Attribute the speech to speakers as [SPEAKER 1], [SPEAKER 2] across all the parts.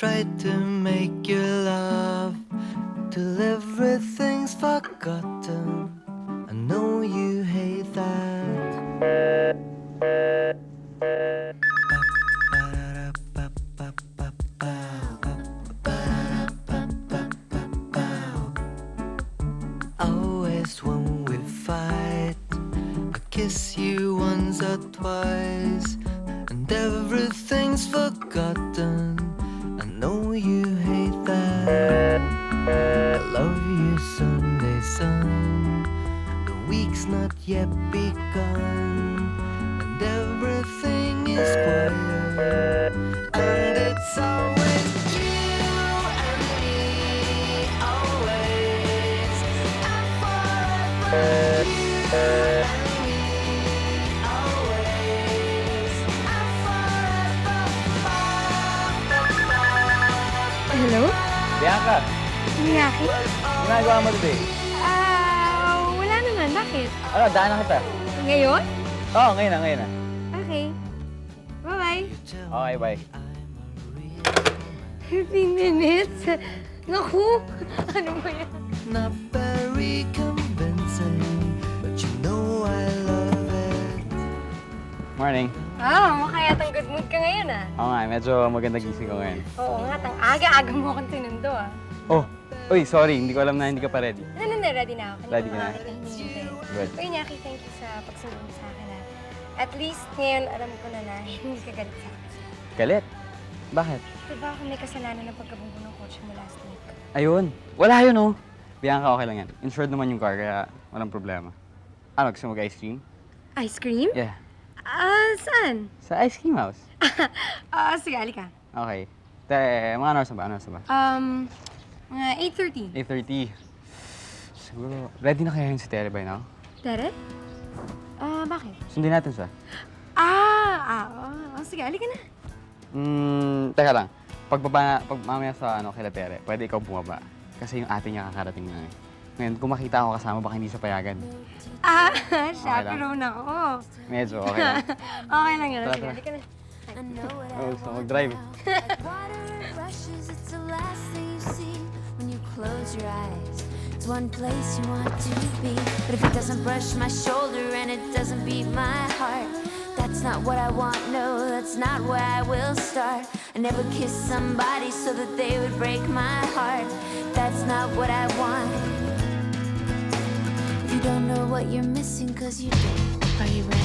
[SPEAKER 1] tried to make you laugh till everything's forgotten. I know you hate that. Always when we fight, I kiss you once or twice, and everything's forgotten. I know you hate that. I love you Sunday sun. The week's not yet begun, and everything is quiet, and it's always you and me, always and forever. You and me, always and forever.
[SPEAKER 2] Hello?
[SPEAKER 3] Bianca,
[SPEAKER 2] Miyaki?
[SPEAKER 3] ginagawa mo today?
[SPEAKER 2] Wala naman. Bakit?
[SPEAKER 3] Ano, daanan kita.
[SPEAKER 2] Ngayon?
[SPEAKER 3] Oo, ngayon na.
[SPEAKER 2] Okay. Bye-bye.
[SPEAKER 3] Okay, bye.
[SPEAKER 2] 15 minutes? Naku! Ano ba yan?
[SPEAKER 1] Not very convincing, but you know I love it.
[SPEAKER 3] Morning.
[SPEAKER 2] Makayatang good mood ka ngayon
[SPEAKER 3] Oo nga, medyo maganda gising ko ngayon.
[SPEAKER 2] Oo nga, aga-aga mo akong sinundo
[SPEAKER 3] Oh, uy, sorry, hindi ko alam na hindi ka pa ready.
[SPEAKER 2] Hindi, ready na ako.
[SPEAKER 3] Ready ka na? Good.
[SPEAKER 2] Uy, Nyaki, thank you sa pagsundo mo sa akin At least ngayon, alam ko na hindi ka galit sa akin.
[SPEAKER 3] Galit? Bakit?
[SPEAKER 2] Diba ako may kasalanan ng pagkabunggo ng kotse mo last week?
[SPEAKER 3] Ayun. Wala yun, oh. Bianca, okay lang yan. Insured naman yung car, kaya walang problema. Ano, gusto mo mag-ice cream?
[SPEAKER 2] Ice cream?
[SPEAKER 3] Yeah.
[SPEAKER 2] Saan?
[SPEAKER 3] Sa ice cream house.
[SPEAKER 2] Sige, halika.
[SPEAKER 3] Okay. Mga ano ba?
[SPEAKER 2] Mga 8:30.
[SPEAKER 3] 8:30. Siguro, ready na kaya yun si Tere by now?
[SPEAKER 2] Tere? Bakit?
[SPEAKER 3] Sundin natin siya.
[SPEAKER 2] Sige, halika na.
[SPEAKER 3] Teka lang. Pag mamaya sa kila Tere, pwede ikaw bumaba. Kasi yung ate niya kakarating na. Ngayon, kung makita ako kasama, baka hindi siya payagan.
[SPEAKER 2] Chaperone ako.
[SPEAKER 3] Medyo, okay lang.
[SPEAKER 2] Okay lang yun.
[SPEAKER 3] Tara,
[SPEAKER 2] Sige,
[SPEAKER 3] tara.
[SPEAKER 2] halika na.
[SPEAKER 3] Oh, gusto mo mag-drive.
[SPEAKER 4] Rushes, it's the last thing you see when you close your eyes. It's one place you want to be. But if it doesn't brush my shoulder and it doesn't beat my heart, that's not what I want, no, that's not where I will start. I never kissed somebody so that they would break my heart. That's not what I want. If you don't know what you're missing, 'cause you don't. Are you ready?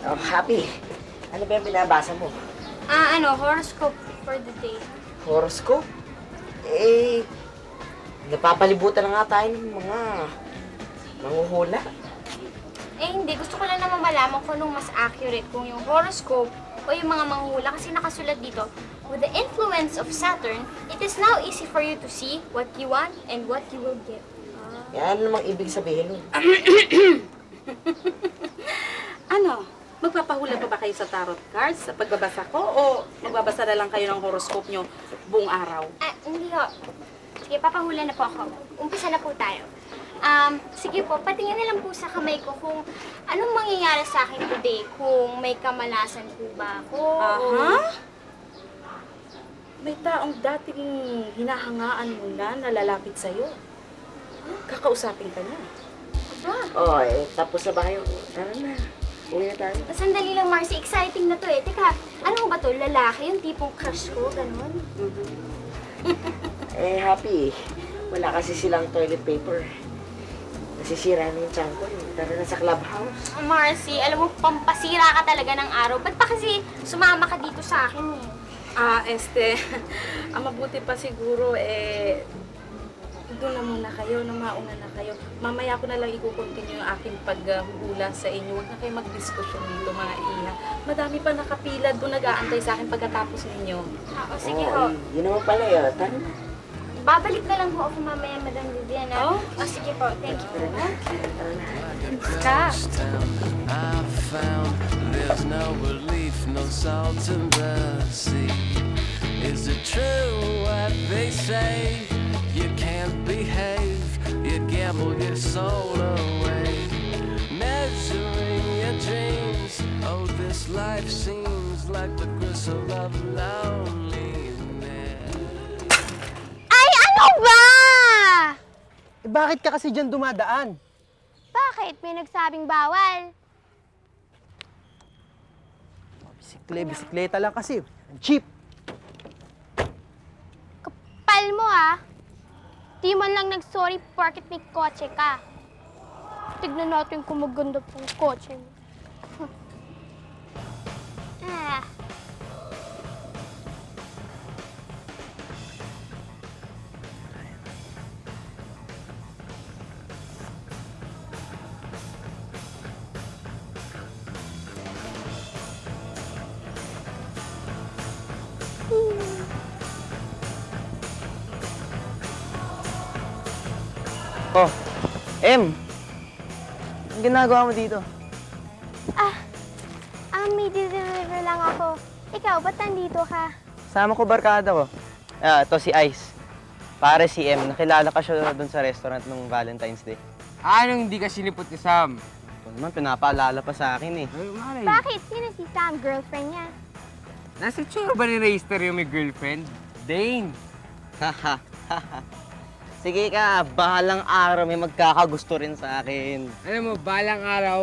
[SPEAKER 5] Oh, Happy. Ano ba yung binabasa mo?
[SPEAKER 2] Horoscope for the day.
[SPEAKER 5] Horoscope? Napapalibutan na nga tayo ng mga manghuhula.
[SPEAKER 2] Hindi. Gusto ko lang naman malaman kung anong mas accurate, kung yung horoscope o yung mga manghula. Kasi nakasulat dito, with the influence of Saturn, it is now easy for you to see what you want and what you will get.
[SPEAKER 5] Yan namang ibig sabihin nun.
[SPEAKER 6] Magpapahula pa ba kayo sa tarot cards sa pagbabasa ko o magbabasa na lang kayo ng horoscope nyo buong araw?
[SPEAKER 2] Hindi ho. Sige, papahula na po ako. Umpisa na po tayo. Sige po, patingin na lang po sa kamay ko kung anong mangyayari sa akin today, kung may kamalasan po ba ako.
[SPEAKER 6] May taong dating hinahangaan mo na lalapit sa'yo. Kakausapin ka niya.
[SPEAKER 5] Tapos na ba kayo? Tara na. Uwi na tayo.
[SPEAKER 2] Sandali lang, Marcy. Exciting na to eh. Teka, ano ba to? Lalaki? Yung tipong crush ko? Ganon?
[SPEAKER 5] Happy. Wala kasi silang toilet paper. Nasisira na yung tiyan ko eh. Tara na sa clubhouse.
[SPEAKER 2] Marcy, alam mo, pampasira ka talaga ng araw. Ba't pa kasi sumama ka dito sa akin eh?
[SPEAKER 6] Ang mabuti pa siguro, doon na muna kayo, na mauna na kayo. Mamaya ko na lang i-continue yung aking paghuhula sa inyo. Huwag na kayo mag-diskusyon dito, mga iha. Madami pa nakapila doon nag-aantay sa akin pagkatapos ninyo.
[SPEAKER 2] O sige
[SPEAKER 5] Oo,
[SPEAKER 2] ho.
[SPEAKER 5] yun naman pala yun. Tara na.
[SPEAKER 2] Babalik na lang ho ako mamaya, Madam Vivian.
[SPEAKER 6] Oh?
[SPEAKER 2] O sige po, thank you.
[SPEAKER 5] Tara na.
[SPEAKER 2] Ka.
[SPEAKER 1] I found there's no relief, no salt in the sea. Is it true what they say? You can't behave, you gamble your soul away. Measuring your dreams, oh, this life seems like the gristle of loneliness.
[SPEAKER 2] Ay, ano ba?
[SPEAKER 7] Eh, bakit ka kasi dyan dumadaan?
[SPEAKER 2] Bakit? May nagsabing bawal.
[SPEAKER 7] Bisikleta lang kasi. Ang cheap.
[SPEAKER 2] Kapal mo ah. Di man lang nag-sorry porket may kotse ka. Tignan natin kung maganda pong kotse mo. Ah.
[SPEAKER 7] Oh, Em! Ang ginagawa mo dito?
[SPEAKER 2] May deliver lang ako. Ikaw, ba't nandito ka?
[SPEAKER 7] Sama ko barkada ko. Ito si Ice. Pare si Em. Nakilala ka siya doon sa restaurant nung Valentine's Day.
[SPEAKER 3] Anong hindi ka sinipot ni Sam?
[SPEAKER 7] Ito naman, pinapaalala pa sa akin eh.
[SPEAKER 3] Ay, malay.
[SPEAKER 2] Bakit? Sino si Sam? Girlfriend niya?
[SPEAKER 3] Nasa tsura ba ni Reister yung may girlfriend? Dane!
[SPEAKER 7] Haha, sige ka, bahalang araw may magkakagusto rin sa akin.
[SPEAKER 3] Alam mo, balang araw,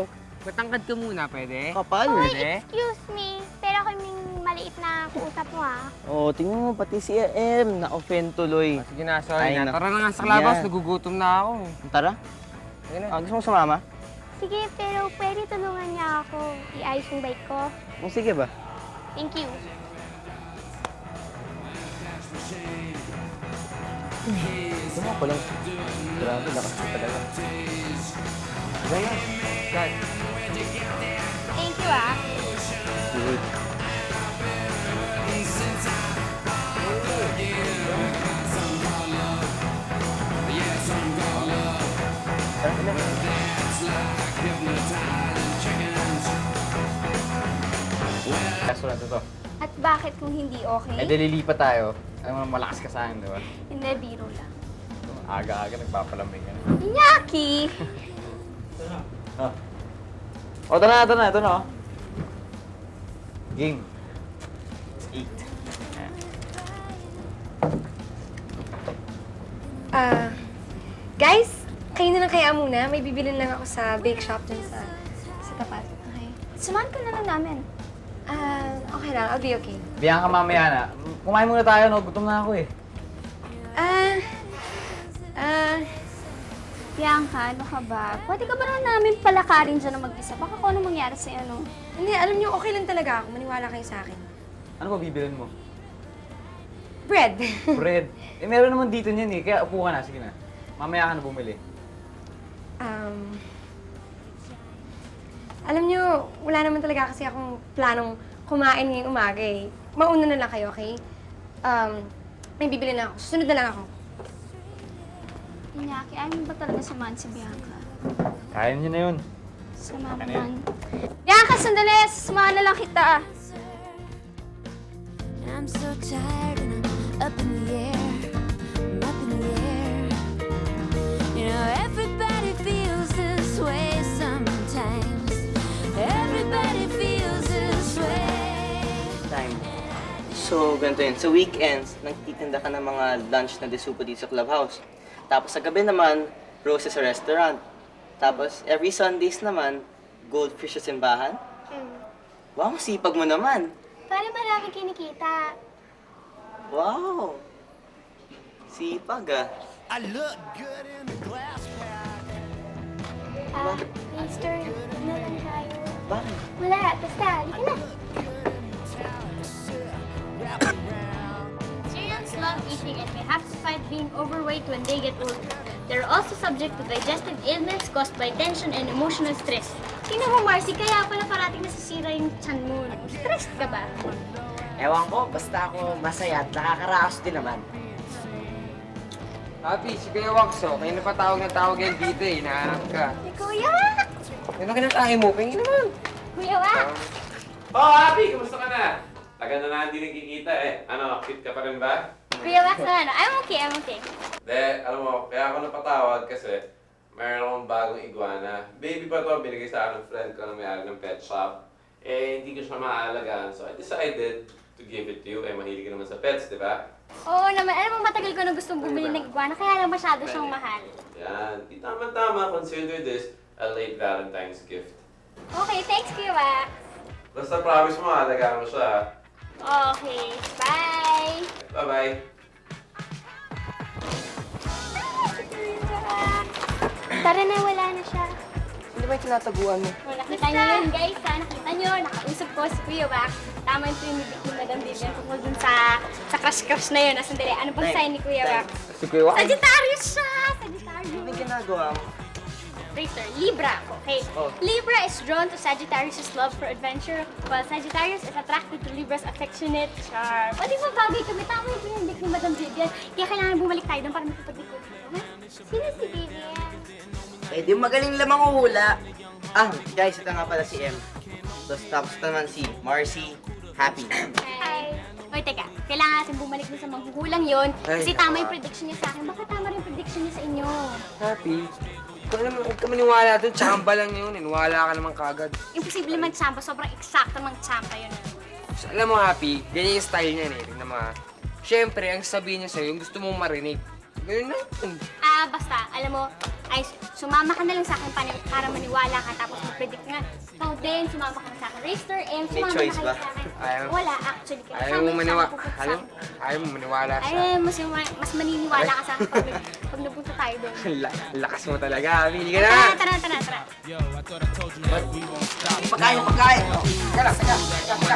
[SPEAKER 3] matangkad ka muna, pwede?
[SPEAKER 7] Kapal.
[SPEAKER 2] Uy,
[SPEAKER 3] Pwede?
[SPEAKER 2] excuse me. Pero ako yung maliit na kuusap mo ah.
[SPEAKER 7] Oh, tingnan mo, pati si Em, na-offend tuloy.
[SPEAKER 3] Sige na, sorry
[SPEAKER 7] Ay,
[SPEAKER 3] na.
[SPEAKER 7] naku.
[SPEAKER 3] Tara na nga sa clubhouse,
[SPEAKER 7] Yan.
[SPEAKER 3] nagugutom na ako.
[SPEAKER 7] Tara,
[SPEAKER 3] Sige na.
[SPEAKER 7] gusto mo sumama?
[SPEAKER 2] Sige, pero pwede tulungan niya ako. I-ayos yung bike ko.
[SPEAKER 7] Oh, sige ba?
[SPEAKER 2] Thank you.
[SPEAKER 7] Tama ko lang. Grabe, lakas ko talaga.
[SPEAKER 3] Dad,
[SPEAKER 2] Thank you ah.
[SPEAKER 7] Sige. Tara na.
[SPEAKER 3] restaurant to.
[SPEAKER 2] At bakit kung hindi okay?
[SPEAKER 3] Eh, lilipat tayo. Alam mo, malakas ka sa akin, di ba?
[SPEAKER 2] Hindi, biro lang.
[SPEAKER 3] Aga-aga, nagpapalambing ka na.
[SPEAKER 2] Inyaki!
[SPEAKER 7] O, ito na, ito na. Oh.
[SPEAKER 3] Game. Let's eat.
[SPEAKER 8] Guys, kayo na lang kaya muna. May bibilin lang ako sa bake shop dun sa tapat. Okay?
[SPEAKER 2] Samahan ka na lang namin.
[SPEAKER 8] Okay lang. I'll be okay.
[SPEAKER 3] Biyanca, mamaya na. Kumain muna tayo, no? Gutom na ako eh.
[SPEAKER 2] Bianca, ano ka ba? Pwede ka ba namin palakarin dyan na mag-isa? Baka kung ano mangyari sa'yo, ano?
[SPEAKER 8] Hindi, alam niyo, okay lang talaga ako. Maniwala kayo sa akin.
[SPEAKER 3] Ano ba bibilin mo?
[SPEAKER 8] Bread.
[SPEAKER 3] Bread. Eh, meron naman dito niyan eh. Kaya upo ka na. Sige na. Mamaya ka na bumili.
[SPEAKER 8] Alam niyo, wala naman talaga kasi akong planong kumain ngayong umaga eh. Mauna na lang kayo, okay? May bibili na ako. Susunod na lang ako.
[SPEAKER 2] Inyaki, ayaw mo ba talaga samahan si Bianca?
[SPEAKER 3] Kaya niyo na yun.
[SPEAKER 2] Sama mo
[SPEAKER 3] Ano yun?
[SPEAKER 2] man. Bianca, sandali! Sasamahan na lang kita.
[SPEAKER 4] And I'm so tired and I'm up in the air. I'm up in the air. You know, everybody feels this way sometimes. Everybody feels this way.
[SPEAKER 7] Time. So, ganito yun. Sa weekends, nagtitinda ka ng mga lunch na desupo dito sa clubhouse. Tapos sa gabi naman, roses sa restaurant. Tapos every Sundays naman, goldfish sa simbahan. Wow, sipag mo naman.
[SPEAKER 2] Para marami kinikita.
[SPEAKER 7] Wow. Sipag ah.
[SPEAKER 1] I look good in the glass pack.
[SPEAKER 2] Mister, na lang tayo.
[SPEAKER 5] Bakit?
[SPEAKER 2] Wala, basta, halika na. Syrians love eating and may have to fight being overweight when they get older. They're also subject to digestive ailments caused by tension and emotional stress. Tingnan mo, Marcy, kaya pala parating nasisira yung tiyan mo. Stressed ka ba?
[SPEAKER 5] Ewan ko, basta ako masaya at nakakaraos din naman.
[SPEAKER 9] Happy, si Kuya Waxo. Kayo na pa tawag yan dito eh. Hinahanap ka.
[SPEAKER 2] Si Kuya!
[SPEAKER 9] Ano ka na tayo mo? Pingin naman.
[SPEAKER 2] Kuya Wax!
[SPEAKER 10] Oh, Happy! Kumusta ka na? Tagal na hindi nagkikita eh. Ano, fit ka pa rin ba?
[SPEAKER 2] Kuya Wax naman, I'm okay, I'm okay.
[SPEAKER 10] De, alam mo, kaya ako napatawag kasi mayroon akong bagong iguana. Baby pa to, binigay sa akin ng friend ko na may-ari ng pet shop. Eh, hindi ko siya maaalagaan. So I decided to give it to you. Eh, mahilig ka naman sa pets, di ba?
[SPEAKER 2] Oo naman, alam mo matagal ko na gustong bumili ng iguana, kaya lang masyado siyang mahal.
[SPEAKER 10] Yan. Di tama-tama. Consider this a late Valentine's gift.
[SPEAKER 2] Okay, thanks Kuya Wax.
[SPEAKER 10] Basta promise mo, alagaan mo siya.
[SPEAKER 2] Okay, bye!
[SPEAKER 10] Bye-bye.
[SPEAKER 2] Tara na, wala na siya.
[SPEAKER 9] Hindi ba yung tinataguan mo?
[SPEAKER 2] Oh, nakita niyo yun, guys. Ha? Nakita niyo, nakausap ko si Kuya Wax. Tama yung tininig ni Madam Vivian tungkol dun sa crush na yun. Sandali, ano bang sign ni Kuya Wax?
[SPEAKER 9] Si Kuya Wax?
[SPEAKER 2] Sagittarius siya! Sagittarius!
[SPEAKER 5] Ano ginagawa mo?
[SPEAKER 2] Racer, Libra. Okay. Libra is drawn to Sagittarius' love for adventure, while Sagittarius is attracted to Libra's affectionate charm. O, di ba bagay kami? Tama yung pinandik ni Madam Vivian. Kaya kailangan bumalik tayo doon para makapag-decode tayo. Ha? Sino si Vivian?
[SPEAKER 5] Eh, di magaling lamang uhula. Guys, ito nga pala si M. Tapos naman si Marcy, Happy.
[SPEAKER 2] Hi. Oy, teka. Kailangan natin bumalik dun sa manghuhulang yon kasi
[SPEAKER 9] Ay,
[SPEAKER 2] tama yung prediction niya sa akin. Baka tama rin yung prediction niya sa inyo.
[SPEAKER 9] Happy. Huwag ka maniwala doon. Tsamba lang yun. Niwala ka naman kagad.
[SPEAKER 2] Imposible man tsamba. Sobrang eksakto mang tsamba yun.
[SPEAKER 9] So, alam mo, Happy, ganyan yung style niya eh. Tignan mo ha. Siyempre, ang sabihin niya sa'yo, yung gusto mong marinig. Ganyan na yun.
[SPEAKER 2] Basta, alam mo, ay sumama ka na lang sa akin para maniwala ka tapos mag-predict nga. Ikaw din, sumama ka na sa akin. Racer,
[SPEAKER 5] May
[SPEAKER 2] sumama na
[SPEAKER 5] choice
[SPEAKER 2] kayo
[SPEAKER 5] ba?
[SPEAKER 2] sa akin.
[SPEAKER 9] Ayaw.
[SPEAKER 2] Wala, actually. Kaya
[SPEAKER 9] Ayaw mo maniwala sa
[SPEAKER 2] Ay, mas maniniwala ka sa akin pag napunta tayo doon.
[SPEAKER 9] Lakas mo talaga, Happy. Hindi ka na.
[SPEAKER 2] Tara.
[SPEAKER 5] Pagkain.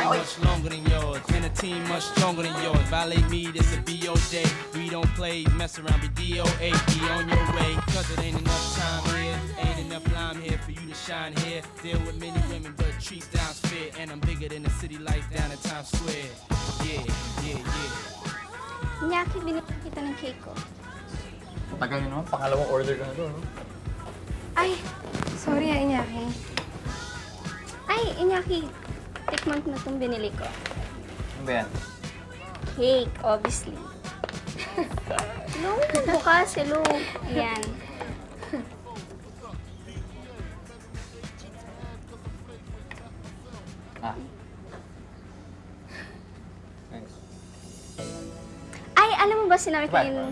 [SPEAKER 1] Much longer than yours, and a team much stronger than yours. Violate me, this a BO day. We don't play, mess around, be DOA. Be on your way, cause it ain't enough time here. Ain't enough lime here for you to shine here. Deal with many women, but treat down's fair. And I'm bigger than the city lights down at Times Square. Yeah.
[SPEAKER 2] Inyaki, binigyan kita ng cake ko.
[SPEAKER 3] Tagal nyo naman, pangalawang order ka na doon, no?
[SPEAKER 8] Ay, sorry Iñaki.
[SPEAKER 2] Ay, Inyaki, tikman ko na itong binili ko.
[SPEAKER 3] Ano ba yan?
[SPEAKER 2] Cake, obviously. Hello, bukas, hello. Ayan.
[SPEAKER 3] Thanks.
[SPEAKER 2] Ay, alam mo ba, sinabi kanina,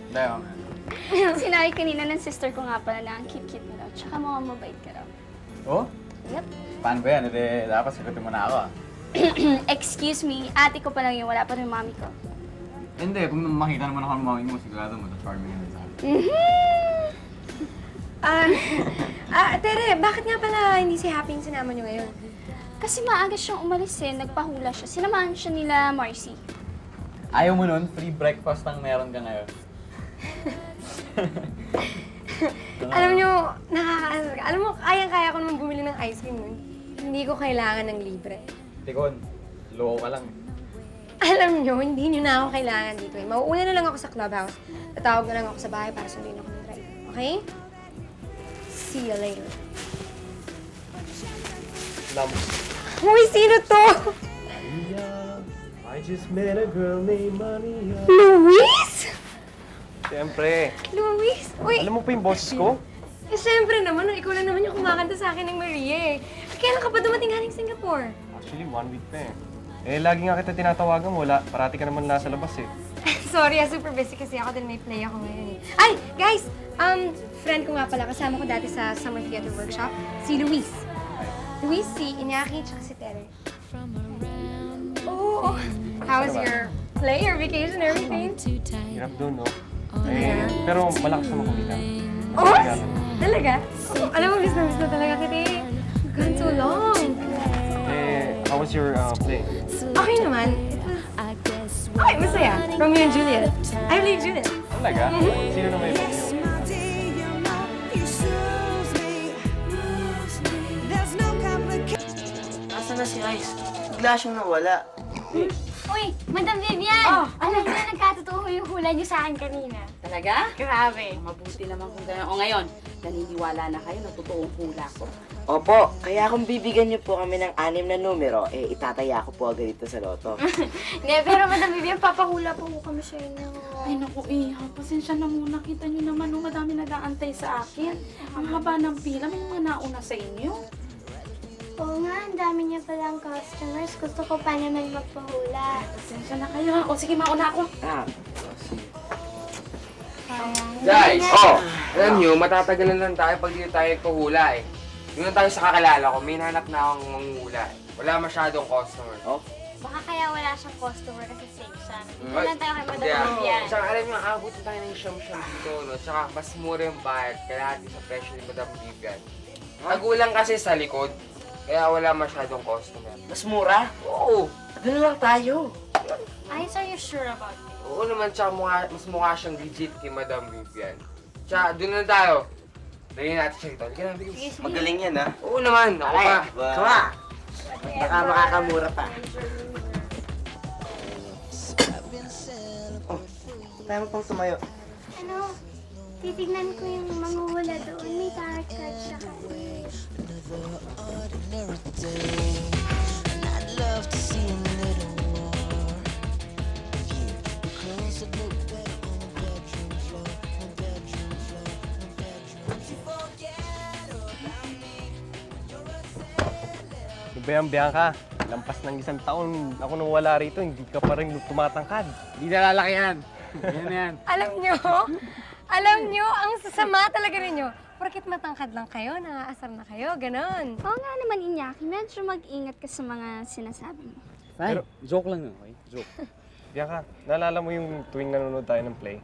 [SPEAKER 3] Dahil, mamaya.
[SPEAKER 2] sinabi kanina ng sister ko nga pala na ang cute-cute mo daw. Tsaka mga mabait ka raw.
[SPEAKER 3] Oh?
[SPEAKER 2] Yep.
[SPEAKER 3] Paano ba yan? Hindi, dapat sagutin mo na ako, ah.
[SPEAKER 2] Excuse me, ate ko pa lang yun, wala pa rin mami ko.
[SPEAKER 3] Hindi, kung makita naman ako ng mami mo, sigurado mo, charming yan sa akin.
[SPEAKER 8] Tere, bakit nga pala hindi si Happy yung sinama niyo ngayon?
[SPEAKER 2] Kasi maaga siyang umalis eh, nagpahula siya. Sinamahan siya nila Marcy.
[SPEAKER 3] Ayaw mo nun, free breakfast ang meron ka ngayon.
[SPEAKER 8] Alam niyo, alam mo, kayang-kaya ko naman bumili ng ice cream nun. Hindi ko kailangan ng libre.
[SPEAKER 3] Tikon, loko ka lang.
[SPEAKER 8] Alam niyo, hindi niyo na ako kailangan dito eh. Mauuna na lang ako sa clubhouse. Tatawag na lang ako sa bahay para sundin ako ng drive. Okay? See you later. Uy, sino to?
[SPEAKER 11] I just met a girl named Maria.
[SPEAKER 8] Luis?
[SPEAKER 11] Siyempre.
[SPEAKER 8] Luis? Uy,
[SPEAKER 11] Alam mo pa yung boses ko?
[SPEAKER 8] eh, siyempre naman, ikaw lang naman yung kumakanta sa akin ng Maria eh. Kailan ka ba dumating galing Singapore?
[SPEAKER 11] Actually, 1 week pa eh. Eh, lagi nga kita tinatawagan mo. Parati ka naman nasa labas eh.
[SPEAKER 8] Sorry, super busy kasi ako din may play ako ngayon eh. Ay, guys! Friend ko nga pala, kasama ko dati sa Summer Theater Workshop, si Luis. Luis, si Iñaki, tsaka si Tere. Oh, how was your play, your vacation, everything?
[SPEAKER 11] Hirap doon, no? Eh, pero malakas naman kumita.
[SPEAKER 8] Oh, Talaga? Alam mo, miss na talaga kita eh. Gone so long.
[SPEAKER 11] How was your play?
[SPEAKER 8] Okay naman. Okay, masaya. Romeo and Juliet. I believe Juliet.
[SPEAKER 11] Talaga? Sino naman yung
[SPEAKER 5] Nasaan na si Ice? Bigla siyang nawala.
[SPEAKER 2] Uy, Madam Vivian! Alam niyo na nagkatotoo yung hula niyo sa akin kanina.
[SPEAKER 6] Talaga?
[SPEAKER 2] Grabe.
[SPEAKER 6] Mabuti naman kung gano'n. O ngayon, naniniwala na kayo na totoong hula ko.
[SPEAKER 5] Opo, kaya kung bibigyan niyo po kami ng 6 na numero, itataya ko po agad ito sa loto.
[SPEAKER 2] Hindi, pero Madam Vivian, papahula po kami sa inyo.
[SPEAKER 6] Ay naku, Iha, pasensya na muna. Kita niyo naman, madami nag-aantay sa akin. Ang haba ng pila, may mga nauna sa inyo.
[SPEAKER 2] Oo nga, ang dami niya palang customers. Gusto ko pa naman magpahula.
[SPEAKER 6] Pasensya na kayo. O sige, mauna ako.
[SPEAKER 9] Guys! Alam nyo, matatagalan lang tayo pag dito tayo nagpahula eh. Doon tayo sa kakilala ko, may nahanap na akong manghula eh. Wala masyadong customer.
[SPEAKER 2] Baka kaya wala siyang customer kasi safe siya. Dito
[SPEAKER 9] Ay,
[SPEAKER 2] lang tayo kay Madam
[SPEAKER 9] hindi,
[SPEAKER 2] Vivian.
[SPEAKER 9] Tsaka alam nyo, abutin tayo ng siyam-siyam dito, no? Tsaka mas mura yung bayad, kaya sa presyo ni Madam Vivian. Nagulang kasi sa likod, kaya wala masyadong customer.
[SPEAKER 5] Mas mura?
[SPEAKER 9] Oo!
[SPEAKER 5] Doon lang tayo.
[SPEAKER 2] Ayos, are you sure about it?
[SPEAKER 9] Oo naman, tsaka mas mukha siyang legit kay Madam Vivian. Tsaka doon na tayo. Dahil natin siya dito. Halika na, bilis.
[SPEAKER 5] Magaling yan, ha?
[SPEAKER 9] Oo naman, ako pa.
[SPEAKER 5] Tama. Baka makakamura pa. Tayo mo pang tumayo.
[SPEAKER 2] Ano? Titignan ko yung manghuhula doon. May tarot card siya kasi.
[SPEAKER 11] Bayang Bianca, lampas ng 1 taon ako nung wala rito, hindi ka pa rin tumatangkad.
[SPEAKER 3] Hindi na lalaki yan. Yan yan.
[SPEAKER 8] Alam nyo, ang sasama talaga ninyo. Porkit matangkad lang kayo, naaasar na kayo, ganon.
[SPEAKER 2] Oo nga naman, Iñaki. Medyo mag-ingat ka sa mga sinasabi mo.
[SPEAKER 3] Pero, joke lang yun, okay? Joke.
[SPEAKER 11] Bianca, naalala mo yung tuwing nanonood tayo ng play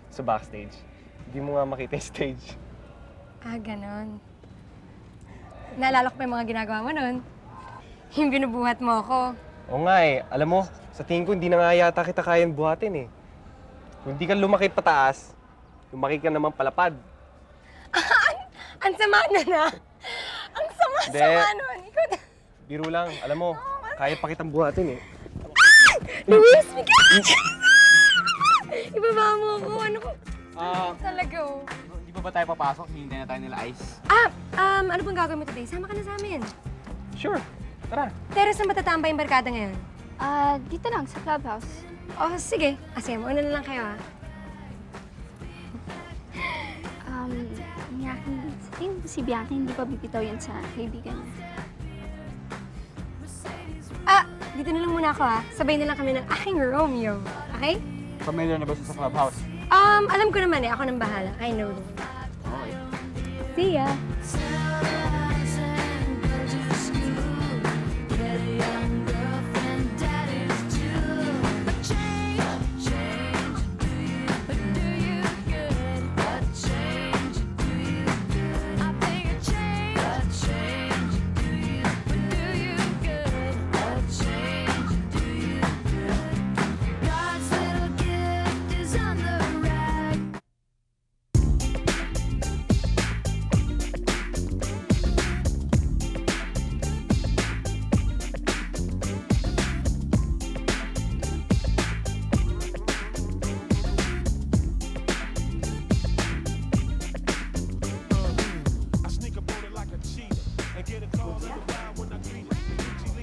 [SPEAKER 11] sa backstage? Hindi mo nga makita yung stage.
[SPEAKER 8] Ah, ganon. Naalala ko pa yung mga ginagawa mo nun. Yung binubuhat mo ako.
[SPEAKER 11] Oo nga eh. Alam mo, sa tingin ko hindi na nga yata kita kayang buhatin eh. Kung hindi ka lumaki pataas, lumaki ka naman palapad.
[SPEAKER 8] Ang sama na. Ang sama nun. Ikaw na.
[SPEAKER 11] Biro lang. Alam mo, kaya pa kitang buhatin eh.
[SPEAKER 8] Luis, Miguel! Ibaba mo ako. Ano ko? Talaga oh.
[SPEAKER 3] Hindi pa ba tayo papasok? Hihintay na tayo nila Ice.
[SPEAKER 8] Ano bang gagawin mo today? Sama ka na sa amin.
[SPEAKER 11] Sure. Tara.
[SPEAKER 8] Pero saan matatambay yung barkada ngayon?
[SPEAKER 2] Dito lang, sa clubhouse.
[SPEAKER 8] Oh, sige. Kasi mauna na lang kayo, ha?
[SPEAKER 2] Iñaki, sa tingin ko si Bianca hindi pa bibitaw yan sa kaibigan niya.
[SPEAKER 8] Dito na lang muna ako, ha? Sabay na lang kami ng aking Romeo. Okay?
[SPEAKER 3] Familiar na ba siya sa clubhouse?
[SPEAKER 8] Alam ko naman eh. Ako nang bahala. I know.
[SPEAKER 3] Okay.
[SPEAKER 8] See ya.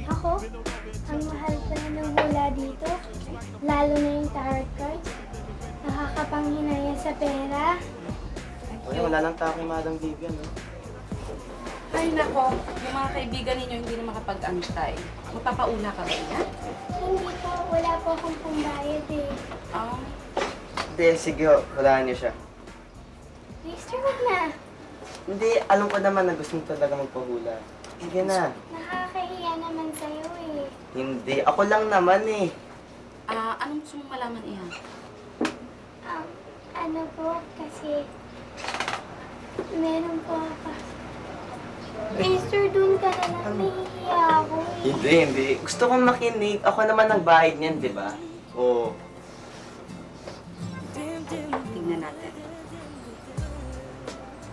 [SPEAKER 2] Ako, ang mahal pala ng hula dito. Lalo na yung tarot cards. Nakakapanghinaya sa pera.
[SPEAKER 5] Wala lang tao kay Madam Vivian, no?
[SPEAKER 6] Ay nako, yung mga kaibigan ninyo hindi na makapag-antay. Magpapauna ka ba yan?
[SPEAKER 2] Hindi po, wala po akong pambayad eh.
[SPEAKER 5] Hindi, sige, hulaan niyo siya.
[SPEAKER 2] Mister, wag na.
[SPEAKER 5] Hindi, alam ko naman na gusto mo talaga magpahula. Sige na.
[SPEAKER 2] Nakakahiya naman sa'yo eh.
[SPEAKER 5] Hindi, ako lang naman eh.
[SPEAKER 6] Anong gusto mong malaman, Iha?
[SPEAKER 2] Ano po, kasi Meron po ako. Racer, dun ka na lang. Nahihiya ako eh.
[SPEAKER 7] Hindi. Gusto kong makinig. Ako naman ang bahid niyan, di ba? Oo.
[SPEAKER 6] Tingnan natin.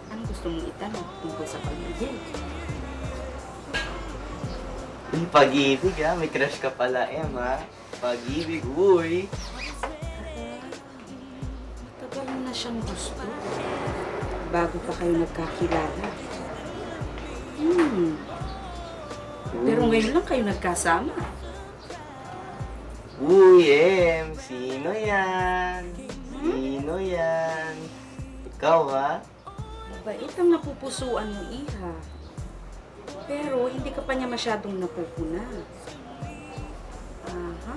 [SPEAKER 6] Ano gusto mong itanong tungkol sa pag-ibig?
[SPEAKER 7] Yung pag-ibig, ha? May crush ka pala, Em, ha? Pag-ibig, uy.
[SPEAKER 6] Tagal mo na siyang gusto. Bago pa kayo nagkakilala. Pero ngayon lang kayo nagkasama.
[SPEAKER 7] Uy, Em. Sino yan? Sino yan? Ikaw, ha?
[SPEAKER 6] Mabait ang napupusuan mo, Iha. Pero hindi ka pa niya masyadong napupuna. Aha.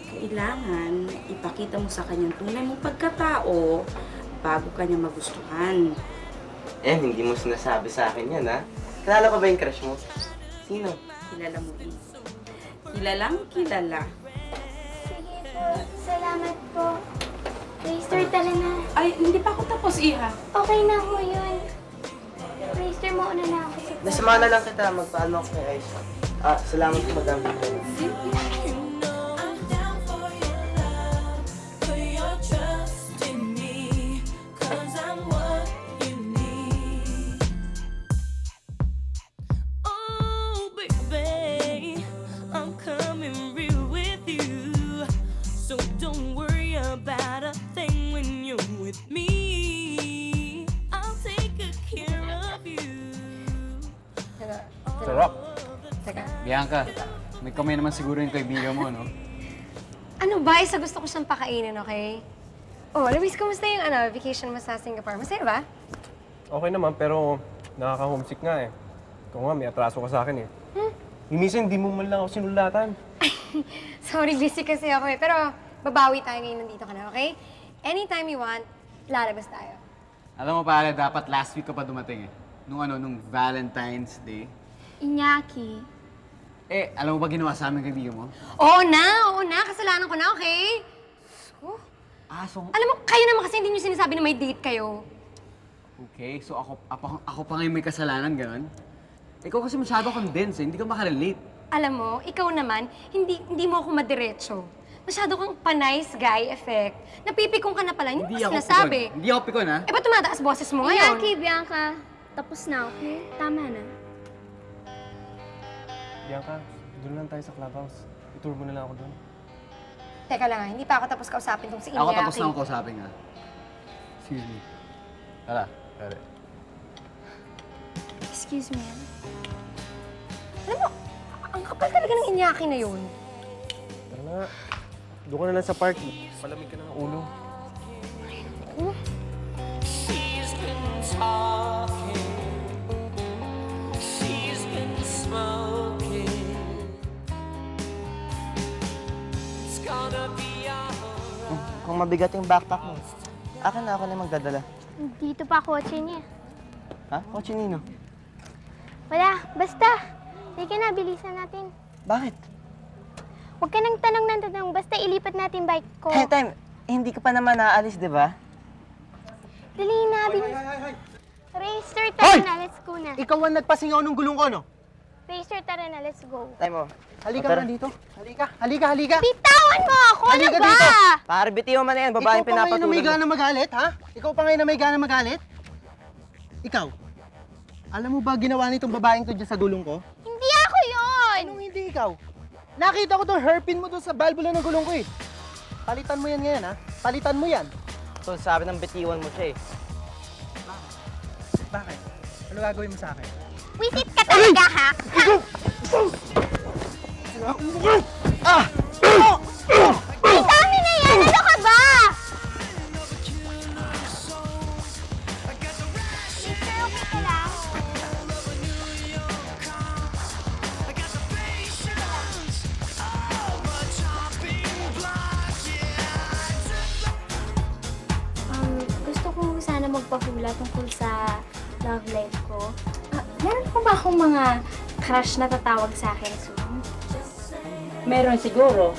[SPEAKER 6] Kailangan ipakita mo sa kanyang tunay mong pagkatao bago ka niya magustuhan.
[SPEAKER 7] Em, hindi mo sinasabi sa akin yan, ha? Kilala ko ba yung crush mo? Sino?
[SPEAKER 6] Kilala mo, Iha. Kilalang kilala.
[SPEAKER 2] Sige po. Salamat po. Racer, tara na.
[SPEAKER 6] Ay, hindi pa ako tapos, Iha.
[SPEAKER 2] Okay na ho yun. Racer, mauna na ako sa
[SPEAKER 7] Nasama na lang kita. Magpaano ako kay Aisha. Salamat po, Madam.
[SPEAKER 1] Oh, baby, I'm coming real with you. So don't worry about a thing when you're with me. I'll take good care of you.
[SPEAKER 3] Sarap.
[SPEAKER 8] Teka.
[SPEAKER 3] Bianca, may kamay naman siguro yung kaibigan mo, no?
[SPEAKER 8] Ano ba? Isa gusto ko siyang pakainin, okay? Oh, Luis, kumusta yung vacation mo sa Singapore? Masaya ba?
[SPEAKER 11] Okay naman, pero nakaka-homesick nga eh. Ito nga, may atraso ka sa akin eh. Minsan, hindi mo man lang ako sinulatan.
[SPEAKER 8] Sorry, busy kasi ako eh. Pero babawi tayo ngayon nandito ka na, okay? Anytime you want, lalabas tayo.
[SPEAKER 3] Alam mo pare, dapat last week ka pa dumating eh. Nung Valentine's Day.
[SPEAKER 2] Iñaki.
[SPEAKER 3] Eh, alam mo ba ginawa sa amin kaibigan mo?
[SPEAKER 8] Oo na. Kasalanan ko na, okay? So,
[SPEAKER 3] So...
[SPEAKER 8] alam mo, kayo naman kasi hindi nyo sinasabi na may date kayo.
[SPEAKER 3] Okay, so ako pa ngayon may kasalanan, gano'n? Ikaw kasi masyado kang dense eh, hindi ka makarelate.
[SPEAKER 8] Alam mo, ikaw naman, hindi mo ako madiretso. Masyado kang pa-nice guy effect. Napipikong ka na pala, hindi mo sinasabi.
[SPEAKER 3] Hindi ako pikon, ha?
[SPEAKER 8] Eh, ba't tumataas boses mo ngayon?
[SPEAKER 2] Iñaki, Bianca. Tapos na, okay? Tama na.
[SPEAKER 11] Bianca, doon lang tayo sa clubhouse. I-tour mo na lang ako doon.
[SPEAKER 8] Teka lang, hindi pa ako tapos kausapin tong si Iñaki.
[SPEAKER 3] Ako tapos na akong kausapin, ha? Excuse me. Tara, pare.
[SPEAKER 2] Excuse me.
[SPEAKER 8] Alam mo, ang kapal talaga ng Iñaki na yun.
[SPEAKER 11] Tara na nga. Doon ka na lang sa party. Palamig ka na ng ulo.
[SPEAKER 1] She's been talking. She's been smoking. It's gonna be alright.
[SPEAKER 7] Kung mabigat yung backpack mo, ako na magdadala.
[SPEAKER 2] Dito pa kotse niya.
[SPEAKER 7] Ha? Kotse nino?
[SPEAKER 2] Wala, basta. Hindi ka na, bilisan natin.
[SPEAKER 7] Bakit?
[SPEAKER 2] Huwag ka nang tanong ng tanong, basta ilipat natin bike ko.
[SPEAKER 7] Hey, time! Hindi ka pa naman naaalis, di ba?
[SPEAKER 2] Dali na, bilis. Racer, tara na, let's go na.
[SPEAKER 5] Ikaw ang nagpasingaw ng gulong ko, no?
[SPEAKER 2] Racer, tara na, let's go.
[SPEAKER 7] Time mo.
[SPEAKER 5] Halika
[SPEAKER 7] Tara.
[SPEAKER 5] nga dito. Halika.
[SPEAKER 2] Bitawan mo ako, ano
[SPEAKER 5] Halika
[SPEAKER 2] ba?
[SPEAKER 5] dito.
[SPEAKER 7] Para bitiwan mo na yan, babaeng
[SPEAKER 5] Ikaw pa ngayon na may
[SPEAKER 7] pinapatulog
[SPEAKER 5] gana magalit, ha? Ikaw pa ngayon na may gana magalit? Ikaw, alam mo ba ginawa nitong babaeng to dyan sa gulong ko?
[SPEAKER 2] Hindi ako yun!
[SPEAKER 5] Anong hindi ikaw? Nakita ko tong hairpin mo doon sa balbula ng gulong ko eh. Palitan mo yan ngayon, ha? Palitan mo yan.
[SPEAKER 7] So, sabi ng bitiwan mo siya eh.
[SPEAKER 5] Bakit? Ano gagawin mo sa akin?
[SPEAKER 2] Wisit ka talaga, ha? Ay, dami na yan! Ano ka ba? Racer, okay ka lang? Gusto ko sana magpahula tungkol sa love life ko. Meron po ba akong mga crush na tatawag sa akin soon?
[SPEAKER 6] Meron siguro.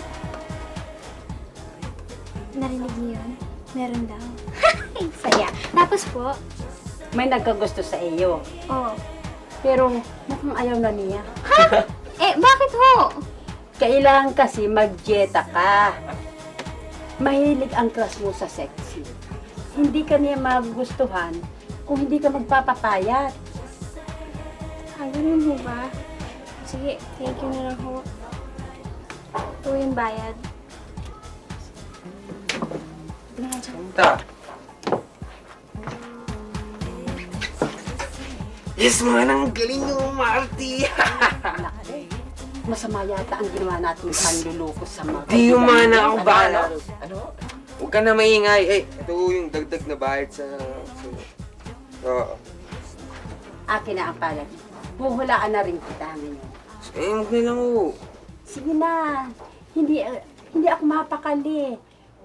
[SPEAKER 2] Narinig niyo yun? Meron daw. Ay, saya. Tapos po,
[SPEAKER 12] may nagkagusto sa iyo.
[SPEAKER 2] Oh.
[SPEAKER 12] Pero mukhang ayaw na niya.
[SPEAKER 2] Eh, bakit ho?
[SPEAKER 12] Kailangan kasi mag-dieta ka. Mahilig ang crush mo sa sexy. Hindi ka niya magugustuhan kung hindi ka magpapapayat.
[SPEAKER 2] Ah, ganun ho ba? Sige, thank you na lang ho. Ito yung bayad.
[SPEAKER 9] Punta. Yes, manang galing mo, Marty.
[SPEAKER 12] Masama yata ang ginawa natin panluloko sa mga...
[SPEAKER 9] Di yung mana ako bahala. Ano? Huwag ka na maingay. Eh, ito yung dagdag na bayad sa... Oo.
[SPEAKER 12] Akin na ang palad. Huhulaan na rin kita ngayon.
[SPEAKER 9] Eh, huwag na lang ho.
[SPEAKER 12] Sige na. Hindi ako mapakali.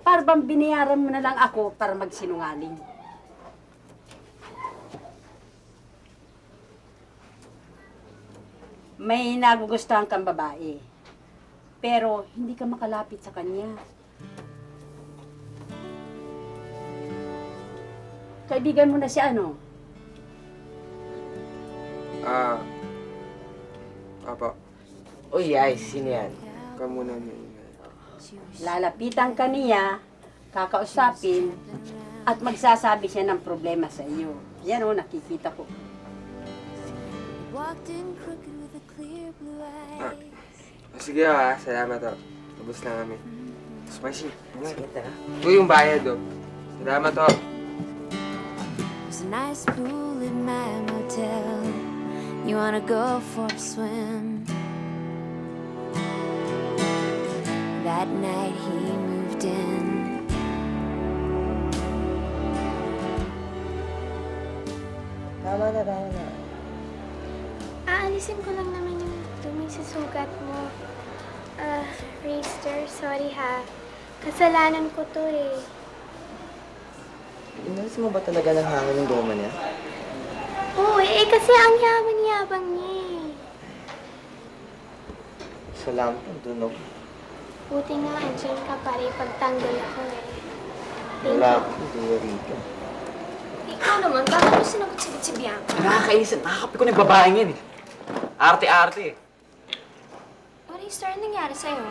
[SPEAKER 12] Para bang binayaran mo na lang ako para magsinungaling. May nagugustuhan kang babae. Pero hindi ka makalapit sa kanya. Kaibigan mo na si ano?
[SPEAKER 9] Apa. Uy, ay, sino yan? Ka muna maingay.
[SPEAKER 12] Lalapitan ka niya, kakausapin, at magsasabi siya ng problema sa iyo. Yan o, nakikita ko.
[SPEAKER 4] Walked in crooked with a clear blue eye.
[SPEAKER 9] Sige ha, salamat ho. Tapos na kami. Spicy. Sige, tara. Ito yung bayad ho. Salamat ho.
[SPEAKER 4] There's a nice pool in my motel. You wanna go for a swim? That night he moved in.
[SPEAKER 7] Tama na.
[SPEAKER 2] Aalisin ko lang naman yung dumi sa sugat mo. Raster, sorry ha. Kasalanan ko to eh.
[SPEAKER 7] Inalis mo ba talaga ng hangin yung goma niya?
[SPEAKER 2] Oo, kasi ang yaman-yabang niya eh.
[SPEAKER 7] Salamat ang tunog.
[SPEAKER 2] Buti nga, andyan ka para ipagtanggol ako eh.
[SPEAKER 7] Wala akong theory ka.
[SPEAKER 2] Ikaw naman, bakit mo sinagot-sagot si Bianca?
[SPEAKER 3] Nakakainis. Nakakapit ko na yung babaeng yan eh. Arte-arte eh.
[SPEAKER 2] O, Raster, anong nangyari sa'yo?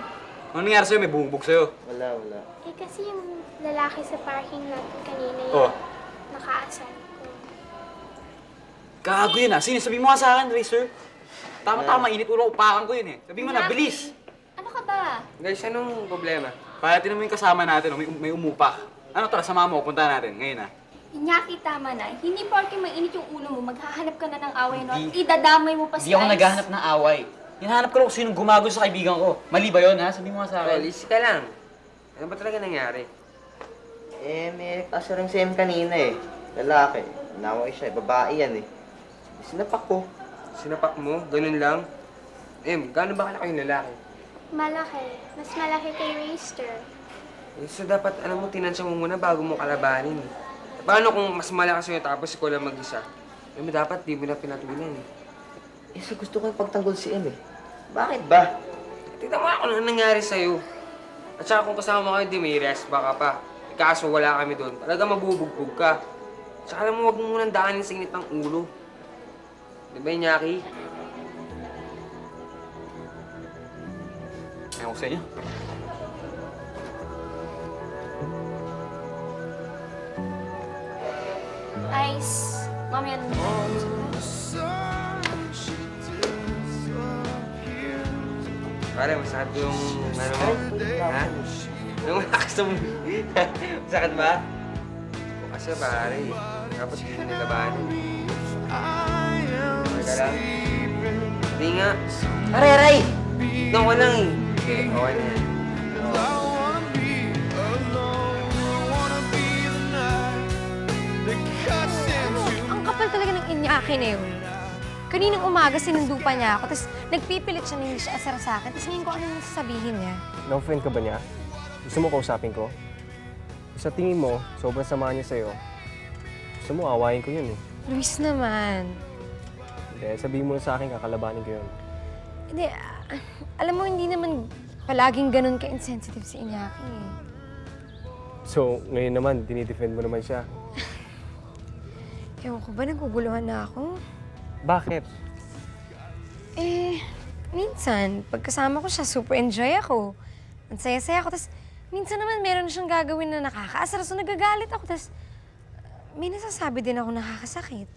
[SPEAKER 3] Ano nangyari sa'yo? May bumubog sa'yo.
[SPEAKER 7] Wala.
[SPEAKER 2] Eh, kasi yung lalaki sa parking lot kanina
[SPEAKER 3] Oh.
[SPEAKER 2] yung nakaasal ko.
[SPEAKER 3] Gago yun ah. Sino? Sabi mo nga sa akin, Racer. Tama-tama, mainit ulo upakan ko yun eh. Sabi mo na, bilis!
[SPEAKER 2] Ano ka ba?
[SPEAKER 9] Guys, anong problema?
[SPEAKER 3] Palatin mo yung kasama natin, oh. may umupa. Ano tara, sama mo, punta natin. Ngayon ah.
[SPEAKER 2] Inyaki, tama na. Hindi porke mainit yung ulo mo, maghahanap ka na ng away no? At idadamay mo pa
[SPEAKER 3] Hindi ako naghahanap ng away. Hinahanap ko lang kung sinong gumago sa kaibigan ko. Mali ba yun ha? Sabi mo nga sa akin.
[SPEAKER 9] Alis ka lang. Ano ba talaga nangyari?
[SPEAKER 7] Eh, may kaso rin si M kanina eh. Lalaki. Naway siya, babae yan eh. Sinapak ko.
[SPEAKER 9] Sinapak mo? Ganun lang? Gaano ba kalaki yung lalaki?
[SPEAKER 2] Malaki. Mas malaki kay Raster.
[SPEAKER 9] So dapat, alam mo, tinansya mo muna bago mo kalabanin eh. Paano kung mas malakas sa'yo tapos ikaw lang mag-isa? Alam mo, dapat di mo na pinatulan eh.
[SPEAKER 7] Eh, so gusto ko pagtanggol si M eh. Bakit ba?
[SPEAKER 9] Tignan mo ako na nangyari sa'yo. At saka kung kasama mo kayo, di may rest baka pa. Kaso wala kami doon. Talaga mabubugbog ka. Tsaka alam mo, huwag mo munang daanin sa init ng ulo. Di ba, Iñaki?
[SPEAKER 3] Ayaw ko sa inyo.
[SPEAKER 2] Ice. Mami, ano?
[SPEAKER 9] Pare, masakit yung ano mo? Ha? Yung malakas mo. Masakit ba? Kasi pare, dapat hindi nilabanan. Teka lang. Hindi nga.
[SPEAKER 7] Aray!
[SPEAKER 9] Tignan ko lang eh. Okay, okay na yan.
[SPEAKER 8] Ang kapal talaga ng Iñaki na yun. Kaninang umaga sinundo pa niya ako, tapos nagpipilit siya na hindi siya asar sa akin, tapos ngayon ko ano yung sasabihin niya.
[SPEAKER 11] No-friend ka ba niya? Gusto mo kausapin ko? Sa tingin mo, sobrang sama niya sa'yo. Gusto mo, awayin ko yun eh.
[SPEAKER 8] Luis naman.
[SPEAKER 11] Hindi, sabihin mo sa akin, kakalabanin ko yun.
[SPEAKER 8] Hindi, alam mo, hindi naman palaging ganun ka-insensitive si Iñaki eh.
[SPEAKER 11] So, ngayon naman, dinidefend mo naman siya.
[SPEAKER 8] Ewan ko ba, naguguluhan na ako?
[SPEAKER 11] Bakit?
[SPEAKER 8] Eh, minsan, pagkasama ko siya, super enjoy ako. Ang saya-saya ako. Tapos, minsan naman meron siyang gagawin na nakakaasar. So, nagagalit ako. Tapos, may nasasabi din ako nakakasakit.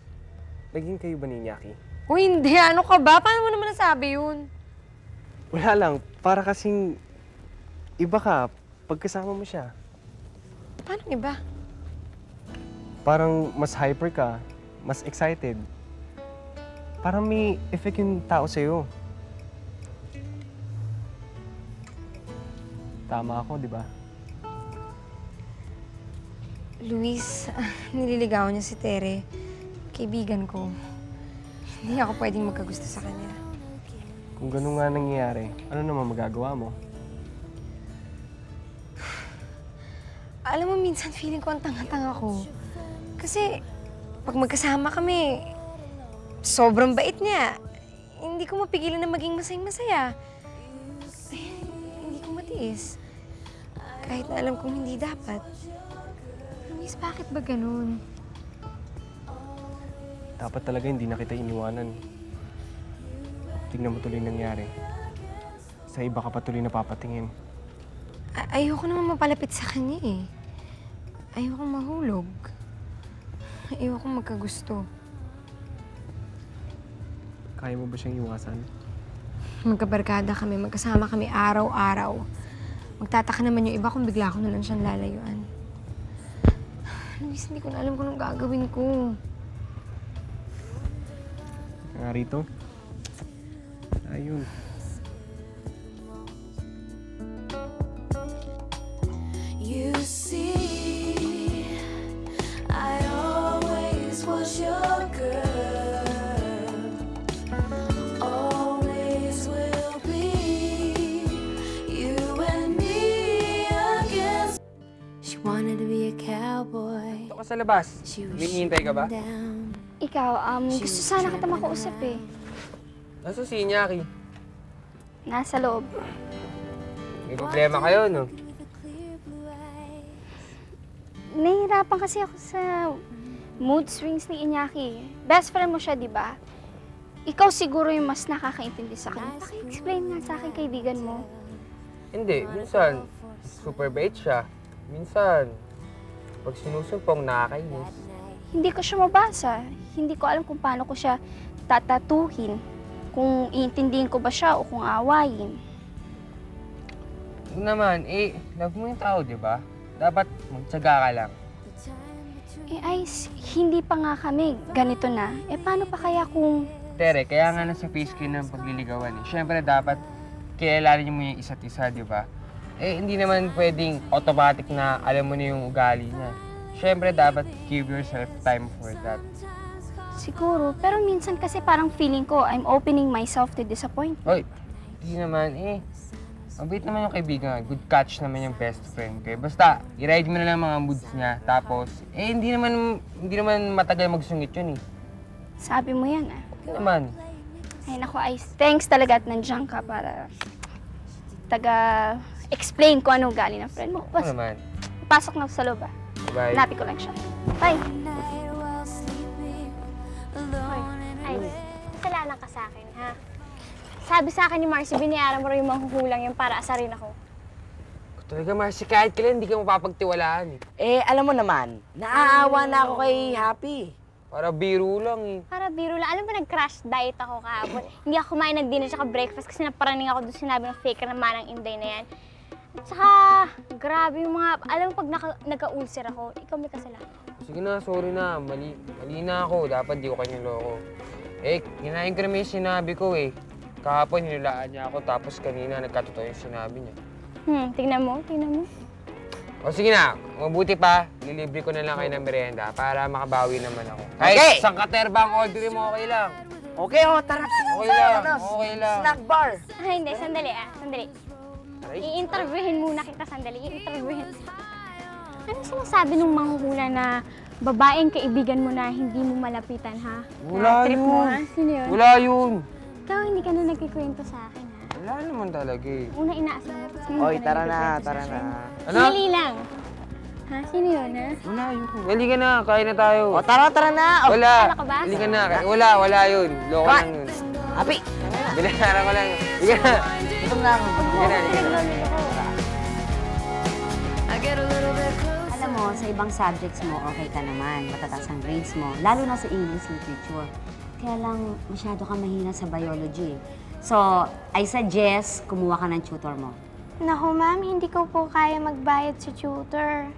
[SPEAKER 11] Naging kayo ba ni Nyaki?
[SPEAKER 8] Uy, hindi. Ano ka ba? Paano mo naman nasabi yun?
[SPEAKER 11] Wala lang. Para kasing iba ka pagkasama mo siya.
[SPEAKER 8] Paano iba?
[SPEAKER 11] Parang mas hyper ka, mas excited. Parang may effect yung tao sa'yo. Tama ako, di ba?
[SPEAKER 8] Luis, nililigawan niya si Tere. Kaibigan ko. Hindi ako pwedeng magkagusto sa kanya.
[SPEAKER 11] Kung ganun nga nangyayari, ano naman magagawa mo?
[SPEAKER 8] Alam mo, minsan feeling ko ang tanga-tanga ko. Kasi, pag magkasama kami, sobrang bait niya. Hindi ko mapigilan na maging masaya-masaya. Hindi ko matiis. Kahit na alam kong hindi dapat. Luis, bakit ba ganun?
[SPEAKER 11] Dapat talaga hindi na kita iniwanan. Tingnan mo tuloy nangyari. Sa iba ka pa tuloy napapatingin.
[SPEAKER 8] Ayoko naman mapalapit sa kanya eh. Ayoko mahulog. Ayoko magkagusto.
[SPEAKER 11] Kaya mo ba siyang iwasan?
[SPEAKER 8] Magkabarkada kami, magkasama kami araw-araw. Magtataka naman yung iba kung bigla ko na lang siyang lalayuan. Luis, hindi ko na alam kung anong gagawin ko.
[SPEAKER 11] Nga rito? Ayun.
[SPEAKER 4] You see, I always was your girl. Always will be. You and me against. She wanted to be a cowboy.
[SPEAKER 9] Ito ka sa labas. Hinihintay ka ba?
[SPEAKER 4] Down.
[SPEAKER 2] Ikaw, gusto sana kita makausap eh.
[SPEAKER 9] Nasa si Nyaki?
[SPEAKER 2] Nasa loob.
[SPEAKER 9] May problema kayo, no?
[SPEAKER 2] Nahihirapan kasi ako sa mood swings ni Iñaki. Best friend mo siya, di ba? Ikaw siguro yung mas nakakaintindi sa akin. Paki-explain nga sa akin, kaibigan mo.
[SPEAKER 9] Hindi. Minsan, super bait siya. Minsan, pag sinusumpong, nakakainis.
[SPEAKER 2] Hindi ko siya mabasa. Hindi ko alam kung paano ko siya tatatuhin. Kung iintindihin ko ba siya o kung aawayin.
[SPEAKER 9] Yun naman, love mo yung tao, di ba? Dapat magtsaga ka lang.
[SPEAKER 2] Hindi pa nga kami ganito na. Paano pa kaya kung...
[SPEAKER 9] Tere, kaya nga nasa face ko ng pagliligawan eh. Siyempre, dapat kilalanin mo yung isa't isa, di ba? Hindi naman pwedeng automatic na alam mo na yung ugali niya. Siyempre, dapat give yourself time for that.
[SPEAKER 2] Siguro, pero minsan kasi parang feeling ko I'm opening myself to disappointment.
[SPEAKER 9] Hoy, hindi naman mabait naman yung kaibigan. Good catch naman yung best friend ko. Basta, i-ride mo na lang mga moods niya. Tapos, hindi naman matagal magsungit yun eh.
[SPEAKER 2] Sabi mo yan ah.
[SPEAKER 9] Hindi naman.
[SPEAKER 2] Ay naku, thanks talaga at nandiyan ka para explain ko anong ugali ng friend mo.
[SPEAKER 9] Ano naman?
[SPEAKER 2] Pasok na sa loob ah.
[SPEAKER 9] Bye.
[SPEAKER 2] Hanapin ko lang siya. Bye! Kasalanan ka sa akin, ha? Sabi sa akin ni Marcy, binayaran mo rin yung manghuhulang yun para asarin ako.
[SPEAKER 9] Talaga, Marcy, kahit kailan hindi ka mapapagtiwalaan eh.
[SPEAKER 5] Alam mo naman, naaawa na ako kay Happy.
[SPEAKER 9] Para biro lang eh.
[SPEAKER 2] Para biro lang. Alam mo, nag-crash diet ako kahapon. Hindi ako kumain ng dinner tsaka breakfast kasi naparaning ako doon sinabi ng fake na manang Inday na yan. At saka, grabe yung mga... Alam mo, pag nagka-ulcer ako, ikaw may kasalanan.
[SPEAKER 9] Sige na, sorry na. Mali na ako. Dapat di ko kanya loko. Ginahin ko naman yung sinabi ko eh. Kahapon, hinilaan niya ako. Tapos kanina, nagkatotoo yung sinabi niya.
[SPEAKER 2] Tingnan mo.
[SPEAKER 9] O sige na, mabuti pa, lilibre ko na lang kayo ng merienda para makabawi naman ako. Kahit isang katerba ang order mo, okay lang.
[SPEAKER 5] Okay, tara.
[SPEAKER 9] Okay lang.
[SPEAKER 5] Snack bar.
[SPEAKER 2] Hindi, sandali. I-interviewin muna kita, sandali. Ano sinasabi nung manghuhula na babaeng kaibigan mo na hindi mo malapitan, ha?
[SPEAKER 9] Wala
[SPEAKER 2] Trip
[SPEAKER 9] yun.
[SPEAKER 2] mo, ha? Sino yun?
[SPEAKER 9] Wala yun.
[SPEAKER 2] Ikaw, hindi ka na nagkikwento sa akin, ha?
[SPEAKER 9] Wala naman talaga eh.
[SPEAKER 2] Una inaasal mo, tapos ngayon
[SPEAKER 5] Oy,
[SPEAKER 2] ka
[SPEAKER 5] tara na.
[SPEAKER 2] nagkikwento sa akin.
[SPEAKER 9] Ano?
[SPEAKER 2] Dali lang. Ha? Sino yun, ha?
[SPEAKER 9] Wala yun. Halika na, kain na tayo.
[SPEAKER 5] O, tara na! O,
[SPEAKER 9] Wala.
[SPEAKER 2] ka ba?
[SPEAKER 9] Halika na. Wala yun. Loko lang yun.
[SPEAKER 5] Api!
[SPEAKER 9] Binayaran ko lang. Halika na.
[SPEAKER 5] Gutom na ako.
[SPEAKER 9] Halika na.
[SPEAKER 12] Alam mo, sa ibang subjects mo, okay ka naman. Matataas ang grades mo. Lalo na sa English literature. Kaya lang, masyado ka mahina sa biology. So, I suggest, kumuha ka ng tutor mo.
[SPEAKER 2] Naku, ma'am, hindi ko po kaya magbayad sa tutor.